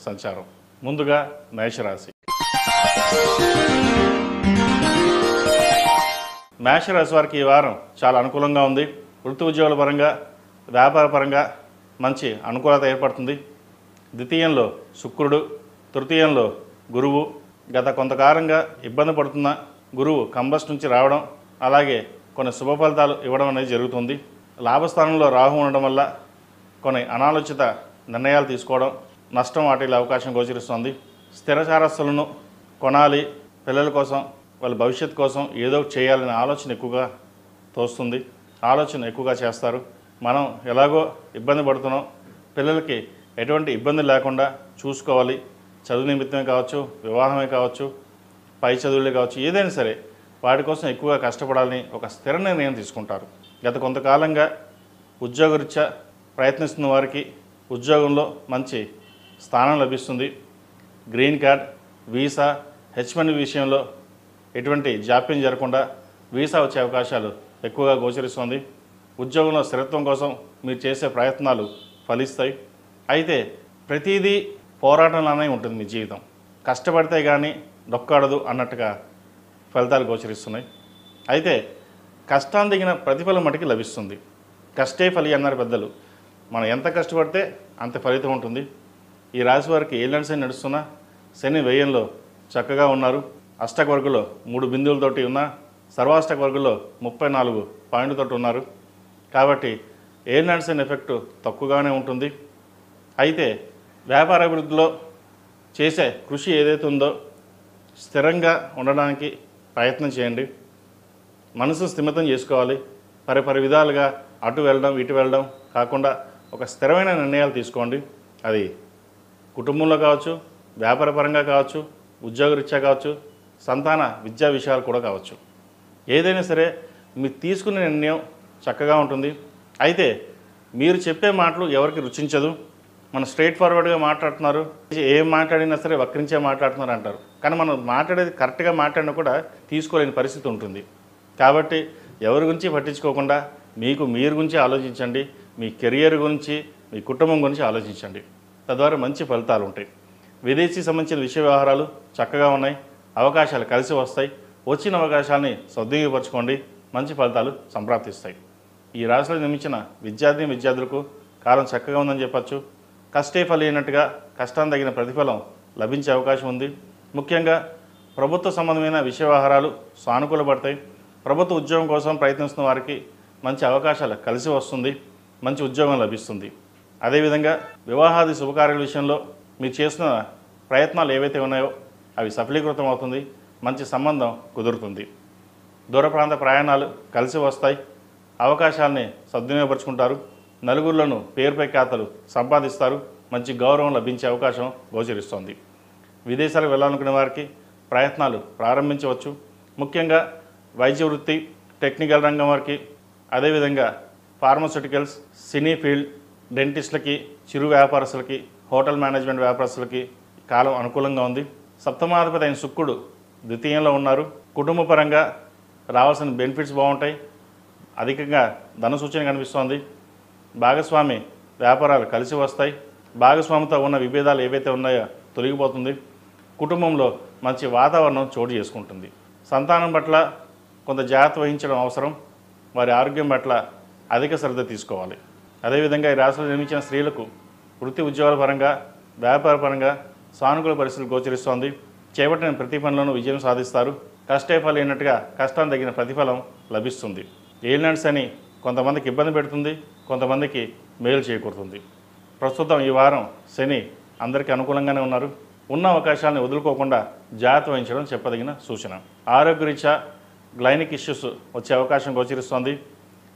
సంచారం. ముందుగా మేషరాశి. మేషరాశి వారికి ఈ వారం చాలా అనుకూలంగా ఉంది. వృత్తి ఉద్యోగుల పరంగా, వ్యాపార పరంగా మంచి అనుకూలత ఏర్పడుతుంది. ద్వితీయంలో శుక్రుడు, తృతీయంలో గురువు. గత కొంతకాలంగా ఇబ్బంది పడుతున్న గురువు కంబస్ నుంచి రావడం, అలాగే కొన్ని శుభ ఫలితాలు ఇవ్వడం అనేది జరుగుతుంది. లాభస్థానంలో రాహు ఉండడం వల్ల కొన్ని అనాలోచిత నిర్ణయాలు తీసుకోవడం, నష్టం వాటిల్లే అవకాశం గోచరిస్తుంది. స్థిరచారస్తులను కొనాలి, పిల్లల కోసం, వాళ్ళ భవిష్యత్తు కోసం ఏదో చేయాలనే ఆలోచన ఎక్కువగా తోస్తుంది. ఆలోచన ఎక్కువగా చేస్తారు. మనం ఎలాగో ఇబ్బంది పడుతున్నాం, పిల్లలకి ఎటువంటి ఇబ్బంది లేకుండా చూసుకోవాలి. చదువు నిమిత్తమే కావచ్చు, వివాహమే కావచ్చు, పై చదువులే కావచ్చు, ఏదైనా సరే వాటి కోసం ఎక్కువగా కష్టపడాలని ఒక స్థిర నిర్ణయం తీసుకుంటారు. గత కొంతకాలంగా ఉద్యోగరీత్యా ప్రయత్నిస్తున్న వారికి ఉద్యోగంలో మంచి స్థానం లభిస్తుంది. గ్రీన్ కార్డ్, వీసా, H1 విషయంలో ఎటువంటి జాప్యం జరగకుండా వీసా వచ్చే అవకాశాలు ఎక్కువగా గోచరిస్తుంది. ఉద్యోగంలో స్థిరత్వం కోసం మీరు చేసే ప్రయత్నాలు ఫలిస్తాయి. అయితే ప్రతిదీ పోరాటంలోనే ఉంటుంది మీ జీవితం. కష్టపడితే కానీ డొక్కాడదు అన్నట్టుగా ఫలితాలు గోచరిస్తున్నాయి. అయితే కష్టాన్ని దిగిన ప్రతిఫలం మటుకు లభిస్తుంది. కష్టే ఫలి అన్నారు పెద్దలు. మనం ఎంత కష్టపడితే అంత ఫలితం ఉంటుంది. ఈ రాశి వారికి ఏళ్ళని శని నడుస్తున్నా శని వ్యయంలో చక్కగా ఉన్నారు. అష్టక వర్గులో 3 బిందువులతోటి ఉన్న, సర్వాష్టక వర్గులో 34 పాయింట్లతోటి ఉన్నారు. కాబట్టి ఏళ్ళని శని ఎఫెక్టు తక్కువగానే ఉంటుంది. అయితే వ్యాపార అభివృద్ధిలో చేసే కృషి ఏదైతే ఉందో స్థిరంగా ఉండడానికి ప్రయత్నం చేయండి. మనసు స్థిమితం చేసుకోవాలి. పరి విధాలుగా అటు వెళ్ళడం ఇటు వెళ్ళడం కాకుండా ఒక స్థిరమైన నిర్ణయాలు తీసుకోండి. అది కుటుంబంలో కావచ్చు, వ్యాపారపరంగా కావచ్చు, ఉద్యోగరీత్యా కావచ్చు, సంతాన విద్యా విషయాలు కూడా కావచ్చు. ఏదైనా సరే మీరు తీసుకునే నిర్ణయం చక్కగా ఉంటుంది. అయితే మీరు చెప్పే మాటలు ఎవరికి రుచించదు. మనం స్ట్రైట్ ఫార్వర్డ్గా మాట్లాడుతున్నారు, ఏం మాట్లాడినా సరే వక్రించే మాట్లాడుతున్నారు అంటారు. కానీ మనం మాట్లాడేది కరెక్ట్గా మాట్లాడినా కూడా తీసుకోలేని పరిస్థితి ఉంటుంది. కాబట్టి ఎవరి గురించి పట్టించుకోకుండా మీరు గురించి ఆలోచించండి. మీ కెరియర్ గురించి, మీ కుటుంబం గురించి ఆలోచించండి. తద్వారా మంచి ఫలితాలు ఉంటాయి. విదేశీ సంబంధించిన విషయ వ్యవహారాలు చక్కగా ఉన్నాయి. అవకాశాలు కలిసి వస్తాయి. వచ్చిన అవకాశాలని సద్వినియోగపరచుకోండి. మంచి ఫలితాలు సంప్రాప్తిస్తాయి. ఈ రాశిలో నిర్మించిన విద్యార్థులకు కాలం చక్కగా ఉందని చెప్పచ్చు. కష్టే ఫలి అయినట్టుగా కష్టాన్ని తగిన ప్రతిఫలం లభించే అవకాశం ఉంది. ముఖ్యంగా ప్రభుత్వ సంబంధమైన విషయ వ్యవహారాలు సానుకూలపడతాయి. ప్రభుత్వ ఉద్యోగం కోసం ప్రయత్నిస్తున్న వారికి మంచి అవకాశాలు కలిసి వస్తుంది. మంచి ఉద్యోగం లభిస్తుంది. అదేవిధంగా వివాహాది శుభకార్యాల విషయంలో మీరు చేస్తున్న ప్రయత్నాలు ఏవైతే ఉన్నాయో అవి సఫలీకృతం అవుతుంది. మంచి సంబంధం కుదురుతుంది. దూర ప్రాంత ప్రయాణాలు కలిసి వస్తాయి. అవకాశాలని సద్వినియోగపరుచుకుంటారు. నలుగురిలోనూ పేరుపై ఖాతాలు సంపాదిస్తారు. మంచి గౌరవం లభించే అవకాశం గోచరిస్తోంది. విదేశాలకు వెళ్ళాలనుకునే వారికి ప్రయత్నాలు ప్రారంభించవచ్చు. ముఖ్యంగా వైద్య వృత్తి, టెక్నికల్ రంగం వారికి, అదేవిధంగా ఫార్మాస్యూటికల్స్, సినీ ఫీల్డ్, డెంటిస్టులకి, చిరు వ్యాపారస్తులకి, హోటల్ మేనేజ్మెంట్ వ్యాపారస్తులకి కాలం అనుకూలంగా ఉంది. సప్తమాధిపతి అయిన శుక్రుడు ద్వితీయంలో ఉన్నారు. కుటుంబ పరంగా రావాల్సిన బెనిఫిట్స్ బాగుంటాయి. అధికంగా ధన సూచన కనిపిస్తోంది. భాగస్వామి వ్యాపారాలు కలిసి వస్తాయి. భాగస్వామితో ఉన్న విభేదాలు ఏవైతే ఉన్నాయో తొలగిపోతుంది. కుటుంబంలో మంచి వాతావరణం చోటు చేసుకుంటుంది. సంతానం పట్ల కొంత జాగ్రత్త వహించడం అవసరం. వారి ఆరోగ్యం పట్ల అధిక శ్రద్ధ తీసుకోవాలి. అదేవిధంగా ఈ రాశిలో నిర్మించిన స్త్రీలకు వృత్తి ఉద్యోగాల పరంగా, వ్యాపార పరంగా సానుకూల పరిస్థితులు గోచరిస్తోంది. చేపట్టిన ప్రతి పనిలోనూ విజయం సాధిస్తారు. కష్టే ఫలి అయినట్టుగా కష్టాన్ని తగిన ప్రతిఫలం లభిస్తుంది. ఏలినాటి శని కొంతమందికి ఇబ్బంది పెడుతుంది, కొంతమందికి మేలు చేకూరుతుంది. ప్రస్తుతం ఈ వారం శని అందరికీ అనుకూలంగానే ఉన్నారు. ఉన్న అవకాశాలను వదులుకోకుండా జాగ్రత్త వహించడం చెప్పదగిన సూచన. ఆరోగ్యరీత్యా గ్లైనిక్ ఇష్యూస్ వచ్చే అవకాశం గోచరిస్తోంది.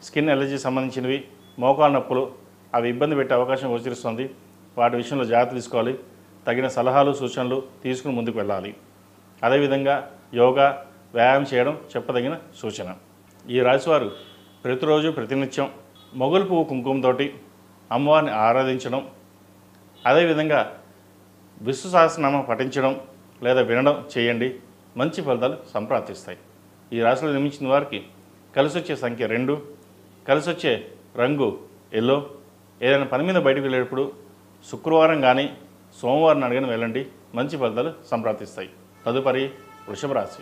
స్కిన్ ఎలర్జీ సంబంధించినవి, మోకాలు నొప్పులు అవి ఇబ్బంది పెట్టే అవకాశం గోచరిస్తోంది. వాటి విషయంలో జాగ్రత్త తీసుకోవాలి. తగిన సలహాలు సూచనలు తీసుకుని ముందుకు వెళ్ళాలి. అదేవిధంగా యోగా, వ్యాయామం చేయడం చెప్పదగిన సూచన. ఈ రాశివారు ప్రతిరోజు ప్రతినిత్యం మొగలు పువ్వు కుంకుమతోటి అమ్మవారిని ఆరాధించడం, అదేవిధంగా విష్ణు సహస్రనామం పఠించడం లేదా వినడం చేయండి. మంచి ఫలితాలు సంప్రాప్తిస్తాయి. ఈ రాశిలో నిర్మించిన వారికి కలిసి వచ్చే సంఖ్య 2, కలిసి వచ్చే రంగు ఎల్లో. ఏదైనా పని మీద బయటకు వెళ్ళేటప్పుడు శుక్రవారం కానీ సోమవారం అడిగిన వెళ్ళండి, మంచి ఫలితాలు సంప్రాప్తిస్తాయి. తదుపరి వృషభ రాశి.